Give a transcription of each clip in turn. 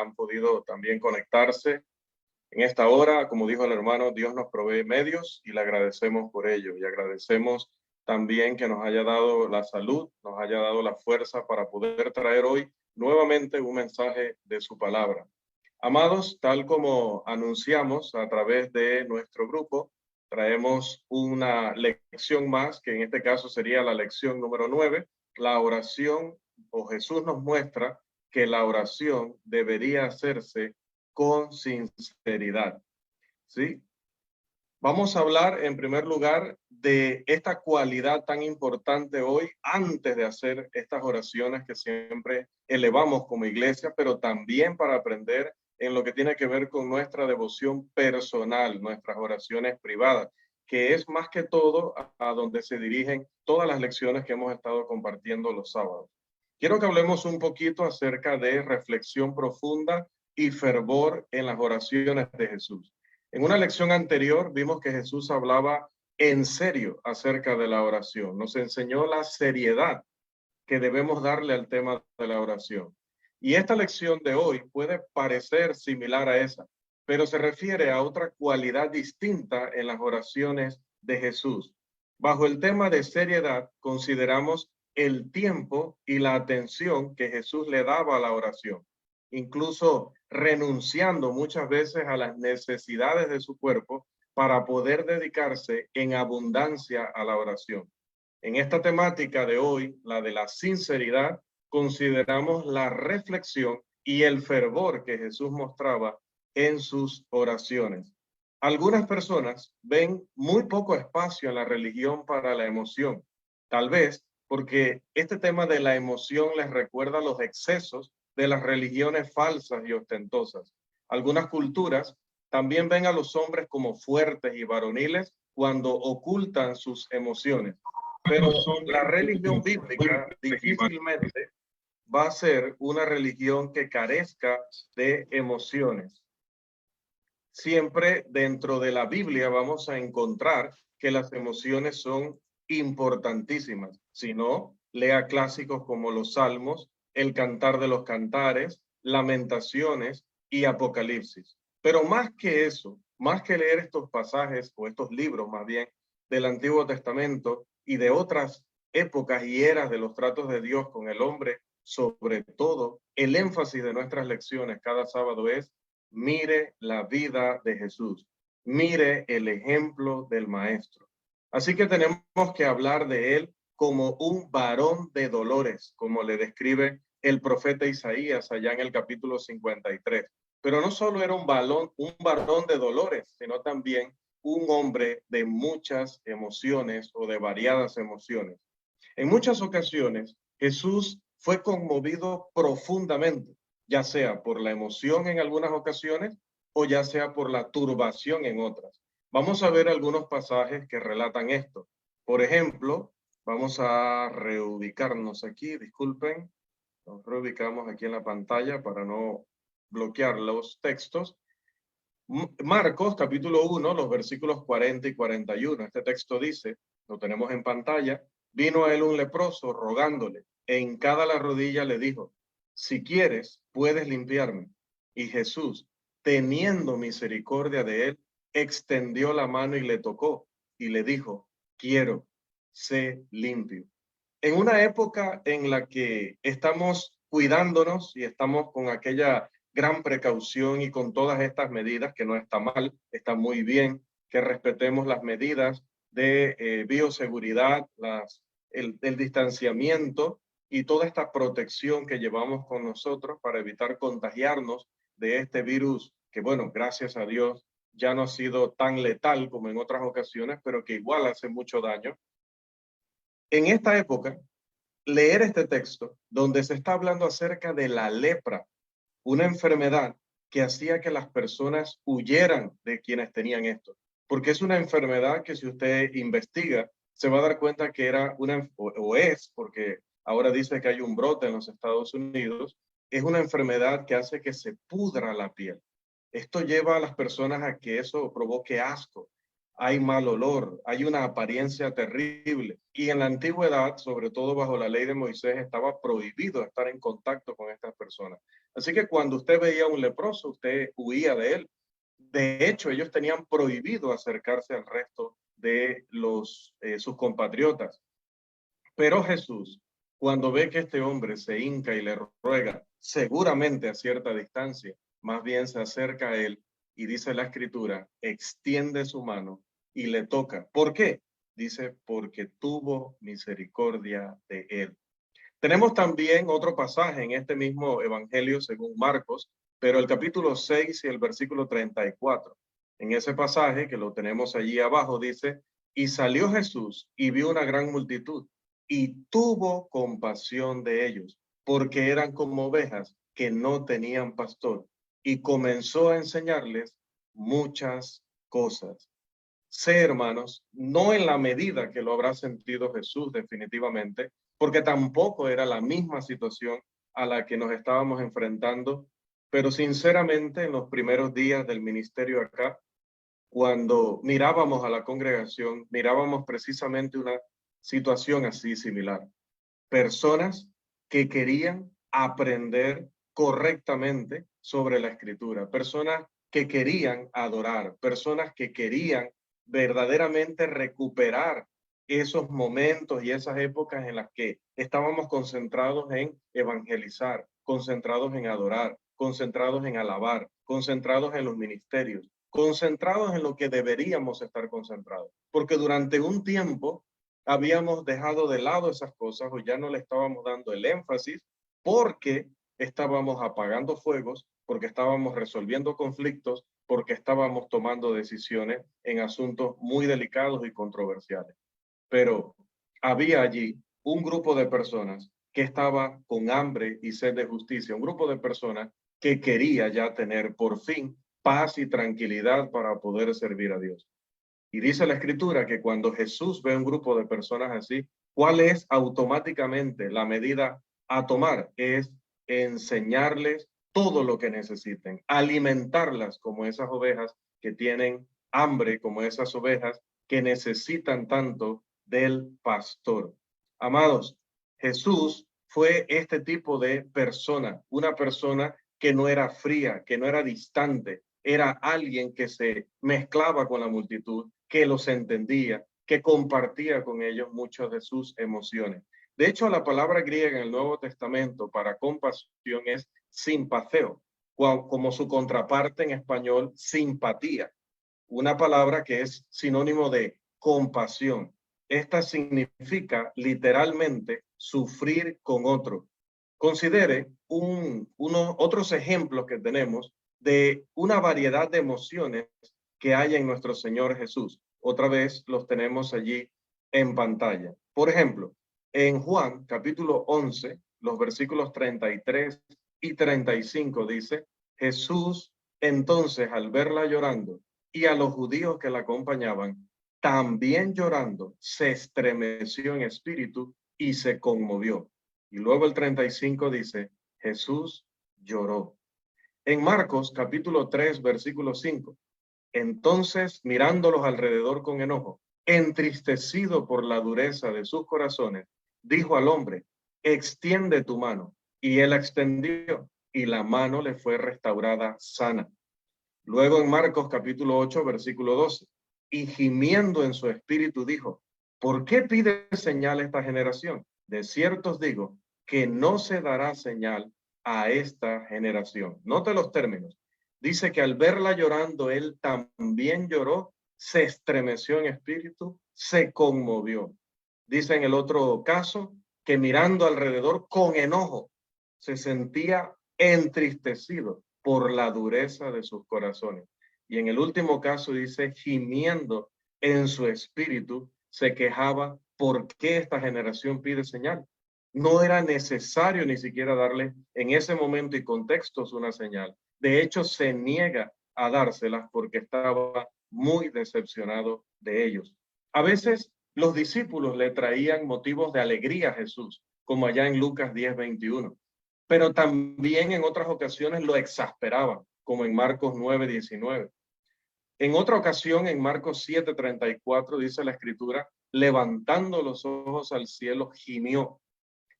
han podido también conectarse en esta hora. Como dijo el hermano, Dios nos provee medios y le agradecemos por ello. Y agradecemos también que nos haya dado la salud, nos haya dado la fuerza para poder traer hoy nuevamente un mensaje de su palabra. Amados, tal como anunciamos a través de nuestro grupo, traemos una lección más, que en este caso sería la lección número 9, la oración, o Jesús nos muestra que la oración debería hacerse con sinceridad, ¿sí? Vamos a hablar en primer lugar de esta cualidad tan importante hoy antes de hacer estas oraciones que siempre elevamos como iglesia, pero también para aprender en lo que tiene que ver con nuestra devoción personal, nuestras oraciones privadas, que es más que todo a donde se dirigen todas las lecciones que hemos estado compartiendo los sábados. Quiero que hablemos un poquito acerca de reflexión profunda y fervor en las oraciones de Jesús. En una lección anterior vimos que Jesús hablaba en serio acerca de la oración. Nos enseñó la seriedad que debemos darle al tema de la oración. Y esta lección de hoy puede parecer similar a esa, pero se refiere a otra cualidad distinta en las oraciones de Jesús. Bajo el tema de seriedad, consideramos el tiempo y la atención que Jesús le daba a la oración, incluso renunciando muchas veces a las necesidades de su cuerpo para poder dedicarse en abundancia a la oración. En esta temática de hoy, la de la sinceridad, consideramos la reflexión y el fervor que Jesús mostraba en sus oraciones. Algunas personas ven muy poco espacio en la religión para la emoción, tal vez porque este tema de la emoción les recuerda los excesos de las religiones falsas y ostentosas. Algunas culturas también ven a los hombres como fuertes y varoniles cuando ocultan sus emociones. Pero la religión bíblica difícilmente va a ser una religión que carezca de emociones. Siempre dentro de la Biblia vamos a encontrar que las emociones son importantísimas. Si no, lea clásicos como los Salmos, el Cantar de los Cantares, Lamentaciones y Apocalipsis. Pero más que eso, más que leer estos pasajes o estos libros más bien del Antiguo Testamento y de otras épocas y eras de los tratos de Dios con el hombre, sobre todo el énfasis de nuestras lecciones cada sábado es: mire la vida de Jesús, mire el ejemplo del Maestro. Así que tenemos que hablar de él como un varón de dolores, como le describe el profeta Isaías allá en el capítulo 53. Pero no solo era un varón de dolores, sino también un hombre de muchas emociones o de variadas emociones. En muchas ocasiones, Jesús fue conmovido profundamente, ya sea por la emoción en algunas ocasiones o ya sea por la turbación en otras. Vamos a ver algunos pasajes que relatan esto. Por ejemplo, vamos a reubicarnos aquí, disculpen, nos reubicamos aquí en la pantalla para no bloquear los textos. Marcos capítulo 1, los versículos 40 y 41. Este texto dice, lo tenemos en pantalla: vino a él un leproso rogándole, e hincada la rodilla le dijo: si quieres, puedes limpiarme. Y Jesús, teniendo misericordia de él, extendió la mano y le tocó, y le dijo: quiero, sé limpio. En una época en la que estamos cuidándonos y estamos con aquella gran precaución y con todas estas medidas, que no está mal, está muy bien que respetemos las medidas de bioseguridad, el distanciamiento y toda esta protección que llevamos con nosotros para evitar contagiarnos de este virus que, bueno, gracias a Dios ya no ha sido tan letal como en otras ocasiones, pero que igual hace mucho daño. En esta época, leer este texto donde se está hablando acerca de la lepra, una enfermedad que hacía que las personas huyeran de quienes tenían esto, porque es una enfermedad que si usted investiga se va a dar cuenta que era o es, porque ahora dice que hay un brote en los Estados Unidos, es una enfermedad que hace que se pudra la piel. Esto lleva a las personas a que eso provoque asco, hay mal olor, hay una apariencia terrible. Y en la antigüedad, sobre todo bajo la ley de Moisés, estaba prohibido estar en contacto con estas personas. Así que cuando usted veía a un leproso, usted huía de él. De hecho, ellos tenían prohibido acercarse al resto de sus compatriotas. Pero Jesús, cuando ve que este hombre se hinca y le ruega, seguramente a cierta distancia, más bien se acerca a él y dice la escritura, extiende su mano y le toca. ¿Por qué? Dice, porque tuvo misericordia de él. Tenemos también otro pasaje en este mismo evangelio según Marcos, pero el capítulo 6 y el versículo 34. En ese pasaje que lo tenemos allí abajo dice, y salió Jesús y vio una gran multitud y tuvo compasión de ellos, porque eran como ovejas que no tenían pastor, y comenzó a enseñarles muchas cosas. Sé, hermanos, no en la medida que lo habrá sentido Jesús definitivamente, porque tampoco era la misma situación a la que nos estábamos enfrentando, pero sinceramente en los primeros días del ministerio acá, cuando mirábamos a la congregación, mirábamos precisamente una situación así similar. Personas que querían aprender correctamente sobre la escritura, personas que querían adorar, personas que querían verdaderamente recuperar esos momentos y esas épocas en las que estábamos concentrados en evangelizar, concentrados en adorar, concentrados en alabar, concentrados en los ministerios, concentrados en lo que deberíamos estar concentrados. Porque durante un tiempo habíamos dejado de lado esas cosas o ya no le estábamos dando el énfasis porque estábamos apagando fuegos, porque estábamos resolviendo conflictos, porque estábamos tomando decisiones en asuntos muy delicados y controversiales. Pero había allí un grupo de personas que estaba con hambre y sed de justicia, un grupo de personas que quería ya tener por fin paz y tranquilidad para poder servir a Dios. Y dice la escritura que cuando Jesús ve un grupo de personas así, ¿cuál es automáticamente la medida a tomar? Es enseñarles todo lo que necesiten, alimentarlas como esas ovejas que tienen hambre, como esas ovejas que necesitan tanto del pastor. Amados, Jesús fue este tipo de persona, una persona que no era fría, que no era distante, era alguien que se mezclaba con la multitud, que los entendía, que compartía con ellos muchas de sus emociones. De hecho, la palabra griega en el Nuevo Testamento para compasión es simpateo, como su contraparte en español, simpatía, una palabra que es sinónimo de compasión. Esta significa literalmente sufrir con otro. Considere otros ejemplos que tenemos de una variedad de emociones que hay en nuestro Señor Jesús. Otra vez los tenemos allí en pantalla. Por ejemplo, en Juan capítulo 11, los versículos 33 y 35 dice, Jesús entonces al verla llorando y a los judíos que la acompañaban, también llorando, se estremeció en espíritu y se conmovió. Y luego el 35 dice, Jesús lloró. En Marcos capítulo 3, versículo 5, entonces mirándolos alrededor con enojo, entristecido por la dureza de sus corazones, dijo al hombre, extiende tu mano. Y él extendió y la mano le fue restaurada sana. Luego en Marcos capítulo 8, versículo 12, y gimiendo en su espíritu dijo, ¿por qué pide señal esta generación? De cierto os digo que no se dará señal a esta generación. Note los términos. Dice que al verla llorando, él también lloró, se estremeció en espíritu, se conmovió. Dice en el otro caso que mirando alrededor con enojo, se sentía entristecido por la dureza de sus corazones. Y en el último caso dice, gimiendo en su espíritu, se quejaba, ¿por qué esta generación pide señal? No era necesario ni siquiera darle en ese momento y contextos una señal. De hecho, se niega a dárselas porque estaba muy decepcionado de ellos. A veces los discípulos le traían motivos de alegría a Jesús, como allá en Lucas 10:21, pero también en otras ocasiones lo exasperaban, como en Marcos 9:19. En otra ocasión, en Marcos 7:34, dice la Escritura, levantando los ojos al cielo, gimió.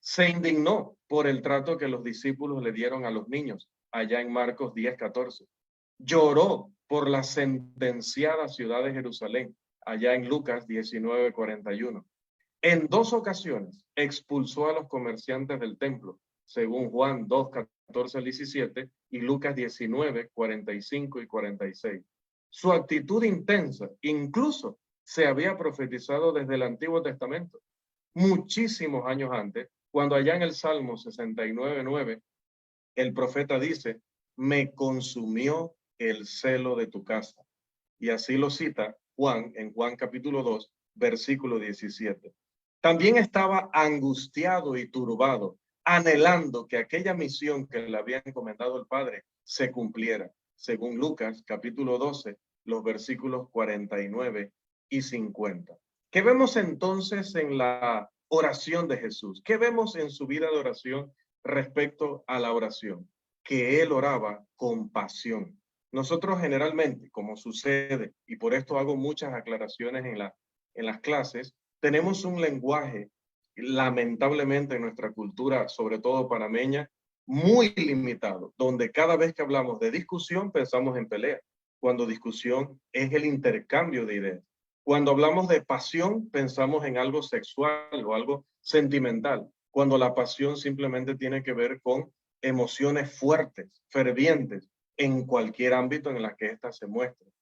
Se indignó por el trato que los discípulos le dieron a los niños, allá en Marcos 10:14. Lloró por la sentenciada ciudad de Jerusalén, allá en Lucas 19:41. En dos ocasiones expulsó a los comerciantes del templo, según Juan 2:14 al 17 y Lucas 19:45 y 46. Su actitud intensa incluso se había profetizado desde el Antiguo Testamento, muchísimos años antes, cuando allá en el Salmo 69:9, el profeta dice, me consumió el celo de tu casa. Y así lo cita Juan en Juan capítulo 2, versículo 17. También estaba angustiado y turbado, anhelando que aquella misión que le había encomendado el Padre se cumpliera, según Lucas capítulo 12, los versículos 49 y 50. ¿Qué vemos entonces en la oración de Jesús? ¿Qué vemos en su vida de oración respecto a la oración? Que él oraba con pasión. Nosotros generalmente, como sucede, y por esto hago muchas aclaraciones en las clases, tenemos un lenguaje, lamentablemente en nuestra cultura, sobre todo panameña, muy limitado, donde cada vez que hablamos de discusión pensamos en pelea, cuando discusión es el intercambio de ideas. Cuando hablamos de pasión pensamos en algo sexual o algo sentimental, cuando la pasión simplemente tiene que ver con emociones fuertes, fervientes, en cualquier ámbito en el que éstas se muestren.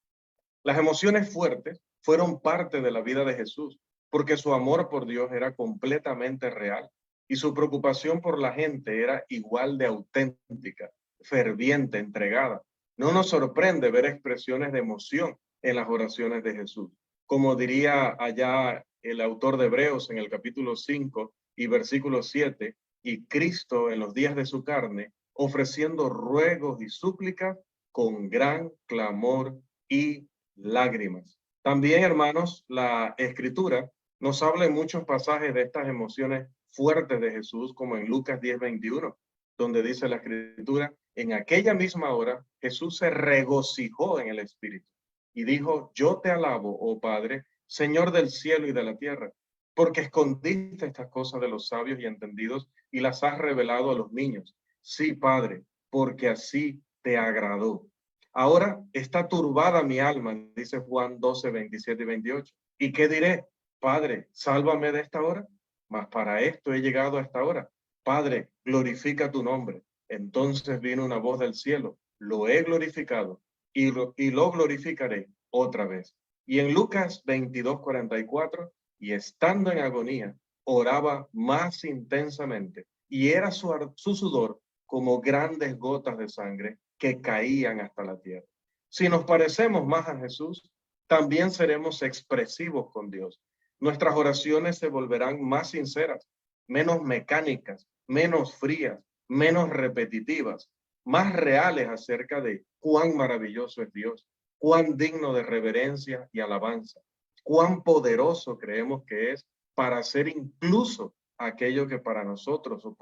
Las emociones fuertes fueron parte de la vida de Jesús, porque su amor por Dios era completamente real y su preocupación por la gente era igual de auténtica, ferviente, entregada. No nos sorprende ver expresiones de emoción en las oraciones de Jesús. Como diría allá el autor de Hebreos en el capítulo 5 y versículo 7, y Cristo en los días de su carne, ofreciendo ruegos y súplicas con gran clamor y lágrimas. También, hermanos, la Escritura nos habla en muchos pasajes de estas emociones fuertes de Jesús, como en Lucas 10:21, donde dice la Escritura, en aquella misma hora Jesús se regocijó en el Espíritu y dijo, yo te alabo, oh Padre, Señor del cielo y de la tierra, porque escondiste estas cosas de los sabios y entendidos y las has revelado a los niños. Sí, Padre, porque así te agradó. Ahora está turbada mi alma, dice Juan 12:27 y 28. ¿Y qué diré? Padre, sálvame de esta hora. Mas para esto he llegado a esta hora. Padre, glorifica tu nombre. Entonces vino una voz del cielo. Lo he glorificado y lo glorificaré otra vez. Y en Lucas 22:44, y estando en agonía, oraba más intensamente, y era su sudor como grandes gotas de sangre que caían hasta la tierra. Si nos parecemos más a Jesús, también seremos expresivos con Dios. Nuestras oraciones se volverán más sinceras, menos mecánicas, menos frías, menos repetitivas, más reales acerca de cuán maravilloso es Dios, cuán digno de reverencia y alabanza, cuán poderoso creemos que es para hacer incluso aquello que para nosotros o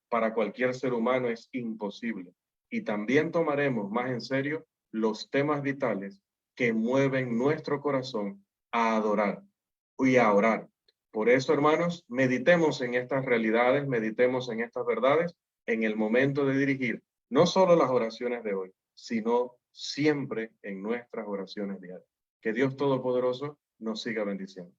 para cualquier ser humano es imposible. Y también tomaremos más en serio los temas vitales que mueven nuestro corazón a adorar y a orar. Por eso, hermanos, meditemos en estas realidades, meditemos en estas verdades en el momento de dirigir no solo las oraciones de hoy, sino siempre en nuestras oraciones diarias. Que Dios Todopoderoso nos siga bendiciendo.